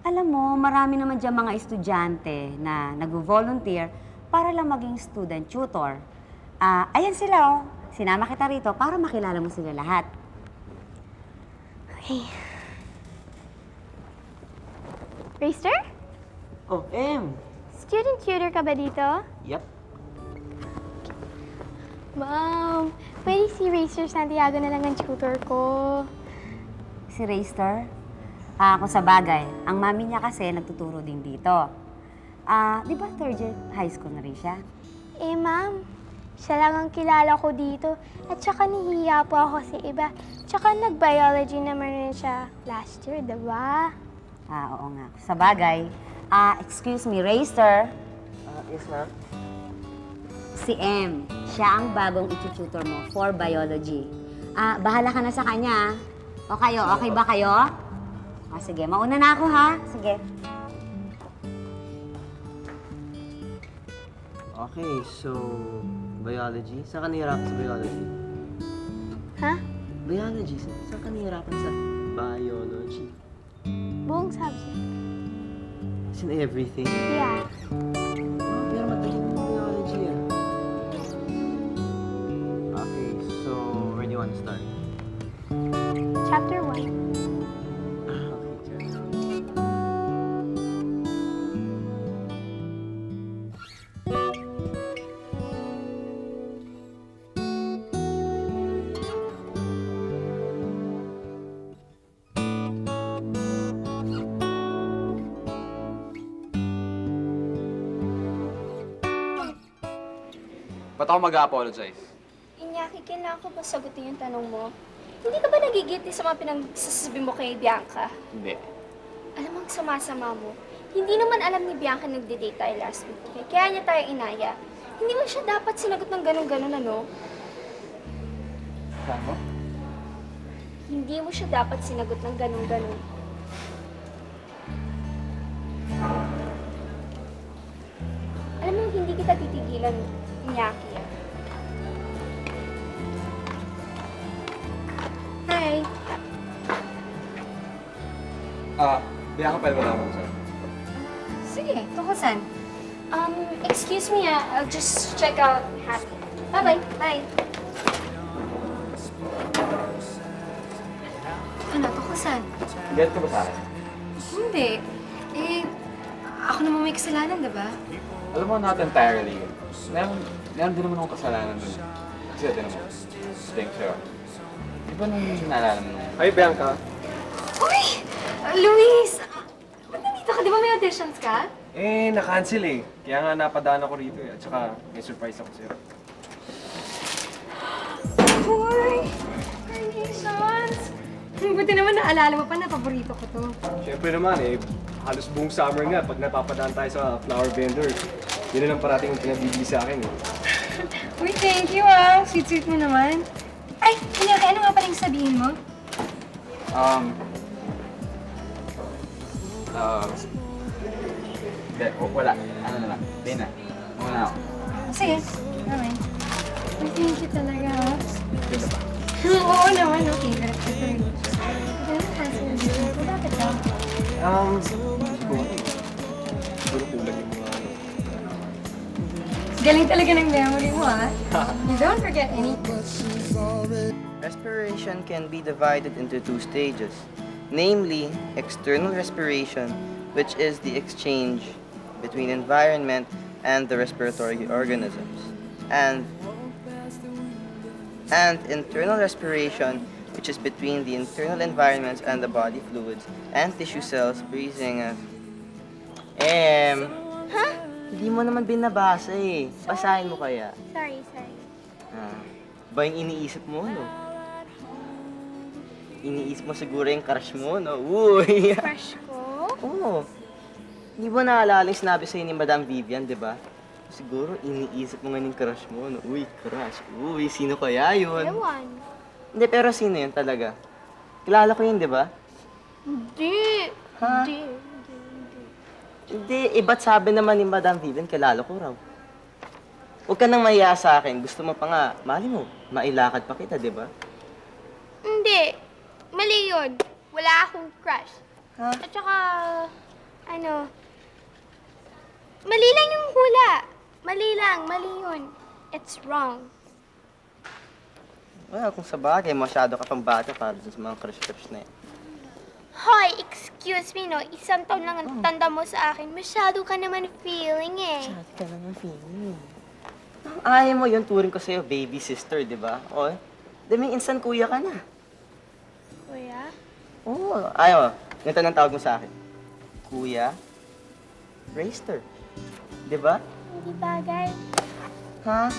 [SPEAKER 12] Alam mo, marami naman dyan mga estudyante na nag-volunteer para lang maging student tutor. Ayan sila, oh. Sinama kita rito para makilala mo sila lahat.
[SPEAKER 2] Okay. Racer?
[SPEAKER 5] Oh,
[SPEAKER 2] Student tutor ka ba dito?
[SPEAKER 5] Yep.
[SPEAKER 2] Ma'am, pwede si Racer Santiago na lang ang tutor ko.
[SPEAKER 12] Si Raster? Kung sa bagay, ang mami niya kasi nagtuturo din dito. Di ba third year high school na rin siya?
[SPEAKER 2] Eh, ma'am, siya lang ang kilala ko dito. At saka nahihiya po ako sa iba. Tsaka nag-biology naman rin siya last year, diba?
[SPEAKER 12] Oo nga. Sa bagay, excuse me, Raster.
[SPEAKER 5] Yes, ma'am.
[SPEAKER 12] Si M. Siya ang bagong itututor mo for biology. Bahala ka na sa kanya. O kayo, okay ba kayo? Sige, mauna na ako ha. Sige.
[SPEAKER 5] Okay, so, biology. Saan ka nahihirapan sa biology?
[SPEAKER 2] Ha?
[SPEAKER 5] Biology? Saan ka nahihirapan sa biology?
[SPEAKER 2] Buong subject.
[SPEAKER 5] It's in everything.
[SPEAKER 2] Yeah.
[SPEAKER 5] Pero matagal mo biology ah. Okay, so, where do you want to start?
[SPEAKER 2] Chapter 1.
[SPEAKER 5] Okay.
[SPEAKER 3] Ba't ako mag-apologize?
[SPEAKER 2] Inyaki, kailangan ko ba sagutin yung tanong mo? Hindi ka ba nagigiti sa mga pinagsasabi mo kay Bianca?
[SPEAKER 3] Hindi.
[SPEAKER 2] Alam mo, ang sama-sama mo. Hindi naman alam ni Bianca nagde-date tayo last week. Kaya niya tayo inaya. Hindi mo siya dapat sinagot ng ganun-ganun, ano?
[SPEAKER 3] Saan mo?
[SPEAKER 2] Hindi mo siya dapat sinagot ng ganun-ganun. Alam mo, hindi kita titigilan, Inyaki. Hi.
[SPEAKER 3] Bianca, pwede ba lang sir?
[SPEAKER 2] Sige, tungkol saan? Excuse me, I'll just check out Happy. Bye-bye. Bye. Ano, tungkol saan?
[SPEAKER 3] Get ka ba sa akin?
[SPEAKER 8] Hindi. Eh, ako naman may kasalanan, diba?
[SPEAKER 3] Alam mo, not entirely. Meron din naman akong kasalanan dun. Kasi din naman. Think sure. Di ba nung naalala mo?
[SPEAKER 11] Hi, Bianca.
[SPEAKER 8] Uy! Luis! Ba't nandito ka? Di ba may auditions ka?
[SPEAKER 11] Na-cancel eh. Kaya nga napadaan ako rito eh. At saka may surprise ako sa'yo.
[SPEAKER 8] Uy! Carnations! Buti naman naalala mo pa na paborito ko to.
[SPEAKER 11] Siyempre naman eh, halos buong summer nga pag napapadaan tayo sa flower vendor. Yun na lang parating yung pinabibili sa akin eh.
[SPEAKER 8] Uy, thank you ah! Sweet-sweet mo naman. Ay, Inyaki, ano nga paling sabihin mo?
[SPEAKER 3] Wala. Ano na lang. Di na. Muna ako.
[SPEAKER 8] Sige, naman. Uy, thank you talaga ah.
[SPEAKER 3] Ganda ba?
[SPEAKER 8] Oo naman, okay. Pero ito rin. Pero cancel dito. Bakit daw?
[SPEAKER 11] Siguro kulang yung mga ano.
[SPEAKER 8] Galing talaga ng memory mo ah. You don't forget anything.
[SPEAKER 5] Respiration can be divided into two stages, namely external respiration, which is the exchange between environment and the respiratory organisms, and internal respiration, which is between the internal environments and the body fluids and tissue cells breathing as... Hindi mo naman binabasa eh. Basahin mo kaya.
[SPEAKER 2] Sorry.
[SPEAKER 5] Ba yung iniisip mo, no? iniisip mo siguro yung crush mo, no? Uy!
[SPEAKER 2] Crush ko?
[SPEAKER 5] Oo. Hindi ba naalala yung sinabi sa'yo ni Madam Vivian, di ba? Siguro iniisip mo nga yung crush mo, no? Uy, crush. Uy, sino kaya yun?
[SPEAKER 2] Ewan.
[SPEAKER 5] Hindi, pero sino yun talaga? Kilala ko yun, di ba?
[SPEAKER 2] Hindi.
[SPEAKER 5] Ha?
[SPEAKER 2] Hindi.
[SPEAKER 5] Hindi, iba't sabi naman ni Madam Vivian, kilala ko raw. Huwag ka nang mahiya sa akin. Gusto mo pa nga, mali mo, mailakad pa kita, di ba?
[SPEAKER 2] Hindi. Mali yun. Wala akong crush.
[SPEAKER 5] Ha?
[SPEAKER 2] At saka, mali lang yung hula. Mali yun. It's wrong.
[SPEAKER 5] Well, kung sa bagay, masyado ka pang bata para dun sa mga crush na yan.
[SPEAKER 2] Hoy, excuse me, no? Isang taon lang ang tanda mo sa akin. Masyado ka naman feeling eh.
[SPEAKER 5] Masyado ka naman feeling. Ayaw mo yun, turing ko sa'yo, baby sister, di ba? O, di may instant kuya ka na.
[SPEAKER 2] Kuya?
[SPEAKER 5] Oo, ayaw mo. Ganito nang tawag mo sa akin. Kuya, Rayster. Di ba?
[SPEAKER 2] Hindi bagay.
[SPEAKER 5] Ha?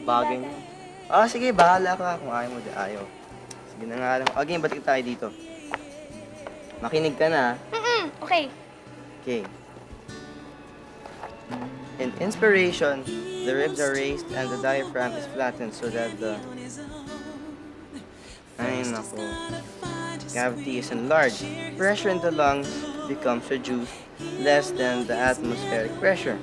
[SPEAKER 5] Bagay na. Ah, sige, bahala ka. Kung ayaw mo, di ayaw. Sige na nga lang. Okay, ba't tayo dito? Makinig ka na.
[SPEAKER 2] Okay.
[SPEAKER 5] Okay. In inspiration, the ribs are raised and the diaphragm is flattened so that the cavity is enlarged. Pressure in the lungs becomes reduced less than the atmospheric pressure.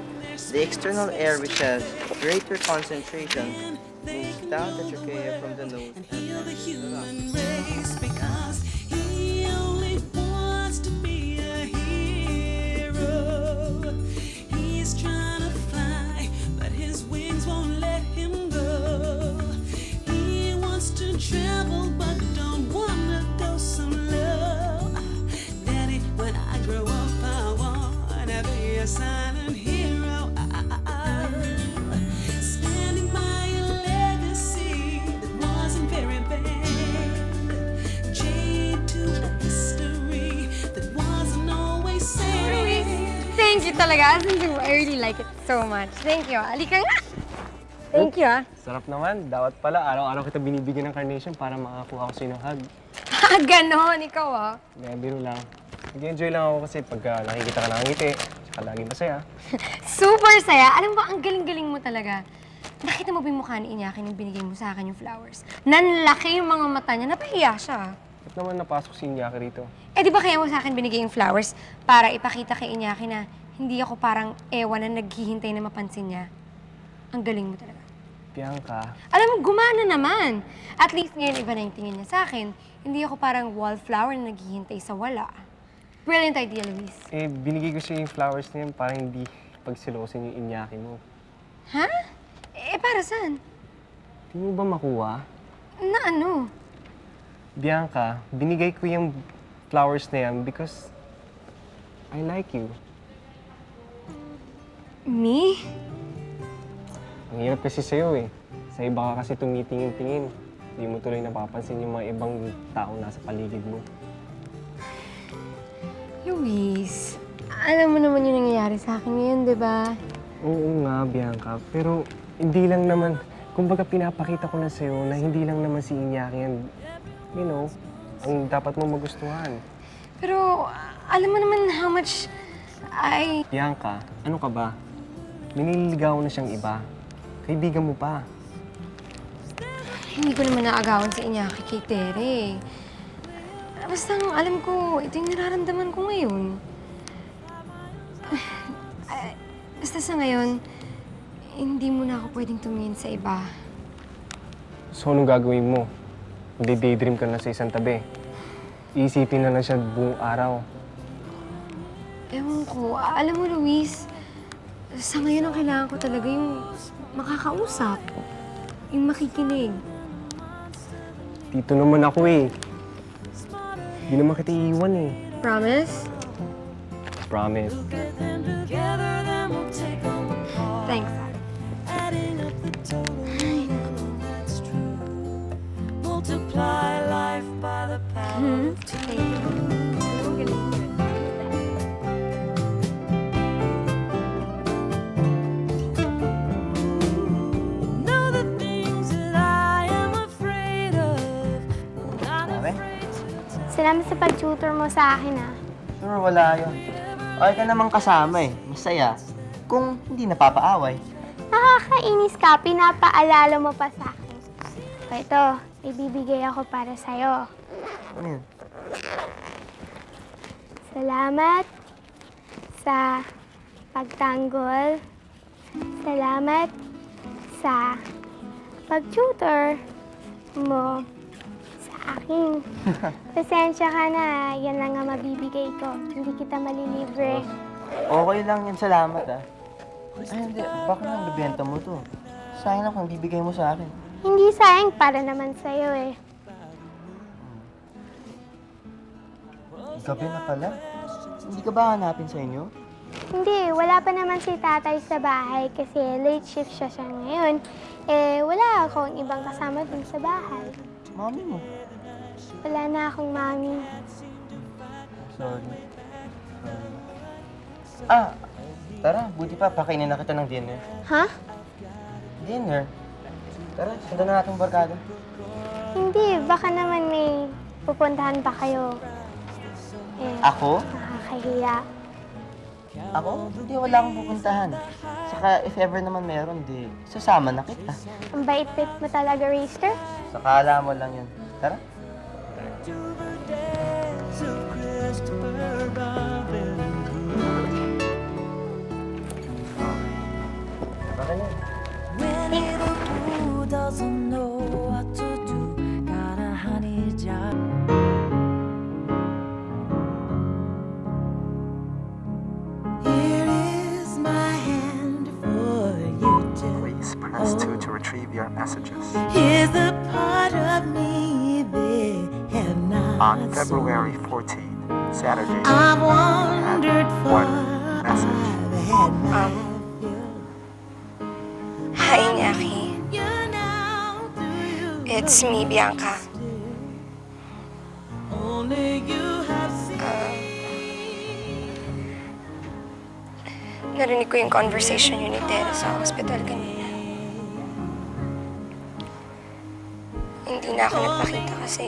[SPEAKER 5] The external air, which has greater concentration, moves down the trachea from the nose and enters the lungs.
[SPEAKER 1] Because he only wants to be a hero. He's trying to fly, but his wings won't let him go. He wants to travel, but don't wanna go so low. Daddy, when I grow up, I wanna be a silent hero. Standing by a legacy that wasn't very bad. Jade to a history that wasn't always sad.
[SPEAKER 8] Thank you talaga. I really like it so much. Thank you. Alika nga. Thank you, ah.
[SPEAKER 11] Sarap naman. Dapat pala, araw-araw kita binibigyan ng carnation para makakuha ko sa ng hug.
[SPEAKER 8] Ganon, ikaw, ah.
[SPEAKER 11] Kaya biro lang. Nag-enjoy lang ako kasi pagka nakikita ka nakangiti, tsaka lagi masaya.
[SPEAKER 8] Super saya. Alam mo ba, ang galing-galing mo talaga. Nakita mo ba yung mukha ni Iñaki nung binigay mo sa akin yung flowers? Nanlaki yung mga mata niya. Napahiya siya.
[SPEAKER 11] Ba't naman napasok si Iñaki rito?
[SPEAKER 8] Eh, di ba kaya mo sa akin binigay yung flowers para ipakita kay Iñaki na hindi ako parang ewan na naghihintay na mapansin niya? Ang galing mo talaga.
[SPEAKER 11] Bianca.
[SPEAKER 8] Alam mo, gumana naman. At least ngayon, iba na yung tingin niya sa akin. Hindi ako parang wallflower na naghihintay sa wala. Brilliant idea, Luis.
[SPEAKER 11] Eh, binigay ko siya yung flowers na yan para hindi pagsilosin yung Iñaki mo.
[SPEAKER 8] Ha? Eh, para saan?
[SPEAKER 11] Di mo ba makuha?
[SPEAKER 8] Na ano?
[SPEAKER 11] Bianca, binigay ko yung flowers na yan because I like you.
[SPEAKER 8] Me?
[SPEAKER 11] Ang hirap kasi sa'yo eh. Sa iba ka kasi tumitingin-tingin. Hindi mo tuloy napapansin yung mga ibang taong nasa paligid mo.
[SPEAKER 8] Luis, alam mo naman yung nangyayari sa akin ngayon, di ba?
[SPEAKER 11] Oo nga, Bianca. Pero hindi lang naman, kumbaga pinapakita ko na sa'yo na hindi lang naman si Iñaki yan, you know, ang dapat mo magustuhan.
[SPEAKER 8] Pero alam mo naman how much
[SPEAKER 11] Bianca, ano ka ba? Miniligaw na siyang iba. Kaibigan mo pa.
[SPEAKER 8] Hindi ko naman naagawan si Iñaki kay Tere. Basta alam ko, ito yung nararamdaman ko ngayon. Basta sa ngayon, hindi mo na ako pwedeng tumingin sa iba.
[SPEAKER 11] So, anong gagawin mo? Magde-daydream ka na sa isang tabi. Iisipin na lang siya buong araw.
[SPEAKER 8] Ewan ko. Alam mo, Luis, sa ngayon ang kailangan ko talaga yung makakausap. Yung makikinig.
[SPEAKER 11] Dito naman ako eh. Hindi naman kita iiwan eh.
[SPEAKER 8] Promise?
[SPEAKER 11] Promise.
[SPEAKER 8] Thanks.
[SPEAKER 1] Multiply life by the power of two.
[SPEAKER 8] Thank you.
[SPEAKER 1] Know the things that I am afraid of. Not
[SPEAKER 5] Okay.
[SPEAKER 1] afraid
[SPEAKER 2] Salamat sa pag-tutor mo sa akin, ah.
[SPEAKER 5] Sure, wala yun. Okay ka namang kasama eh. Masaya. Kung hindi napapaaway.
[SPEAKER 2] Nakakainis ka, pinapaalala mo pa sa akin. O ito, ibibigay ako para sa'yo.
[SPEAKER 5] Ano yun?
[SPEAKER 2] Salamat sa pagtanggol. Salamat sa pag-tutor mo sa akin. Pasensya ka na, yan lang ang mabibigay ko. Hindi kita malilibre.
[SPEAKER 5] Okay lang yun, salamat ah. Ay, hindi. Baka nang bibenta mo to. Sayang lang kung bibigay mo sa akin.
[SPEAKER 2] Hindi sayang, para naman sa'yo eh.
[SPEAKER 5] Gabi na pala. Hindi ka ba hanapin sa inyo?
[SPEAKER 2] Hindi, wala pa naman si tatay sa bahay kasi late shift siya ngayon. Eh, wala akong ibang kasama dun sa bahay.
[SPEAKER 5] Mami mo.
[SPEAKER 2] Wala na akong mami.
[SPEAKER 5] Sorry. Tara, buti pa, pakainin na kita ng dinner.
[SPEAKER 2] Ha?
[SPEAKER 5] Dinner? Tara, sundan na natin barkada.
[SPEAKER 2] Hindi, baka naman may pupuntahan pa kayo. Eh,
[SPEAKER 5] Ako?
[SPEAKER 2] nakakahiya.
[SPEAKER 5] Ako? Hindi, wala akong pupuntahan. Saka, if ever naman meron, di, sasama na kita.
[SPEAKER 2] Ang bait-bait mo talaga, Racer.
[SPEAKER 5] Sakala mo lang yun. Tara. Baka na.
[SPEAKER 4] Who doesn't know what to do? Got a honey job. Here is my hand for you to.
[SPEAKER 13] Please press 2 to retrieve your messages.
[SPEAKER 4] Here's the part of me they have not.
[SPEAKER 13] On February 14, Saturday,
[SPEAKER 4] I've wandered far.
[SPEAKER 13] one message.
[SPEAKER 4] I've had my
[SPEAKER 8] Hi, Iñaki. It's me, Bianca.
[SPEAKER 4] only you have seen.
[SPEAKER 8] Narinig ko yung conversation yun ni Tere sa hospital kanina. Hindi na ako nagpakita kasi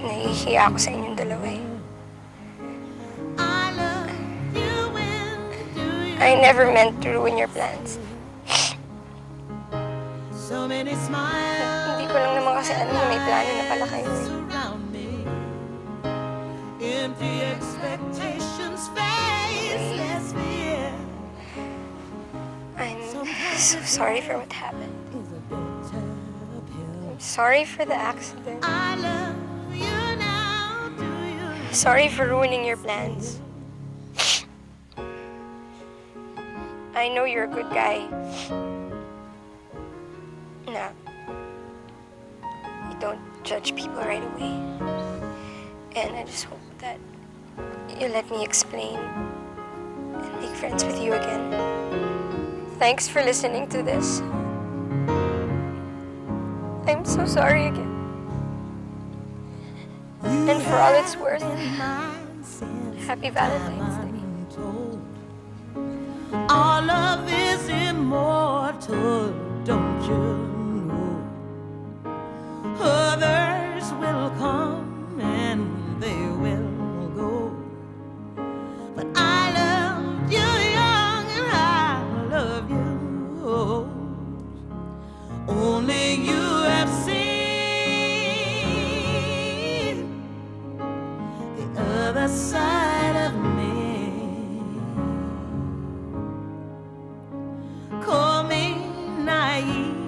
[SPEAKER 8] nahihiya ako sa inyong dalawa eh. I never meant to ruin your plans.
[SPEAKER 4] So many smiles
[SPEAKER 8] Hindi ko lang naman kasi alam na may plano na pala kayo eh.
[SPEAKER 4] surround me. Empty expectations, faceless fear.
[SPEAKER 8] I'm so sorry for what happened. I'm sorry for the accident.
[SPEAKER 4] I love you now, do you?
[SPEAKER 8] Sorry for ruining your plans. I know you're a good guy. Nah. You don't judge people right away. And I just hope that you let me explain and make friends with you again. Thanks for listening to this. I'm so sorry again. And for all it's worth, happy Valentine's Day.
[SPEAKER 4] Our love is immortal, don't you know? Others will come and they will go, but I love you young and I love you old. Only you have seen the other side of me. Call me naive,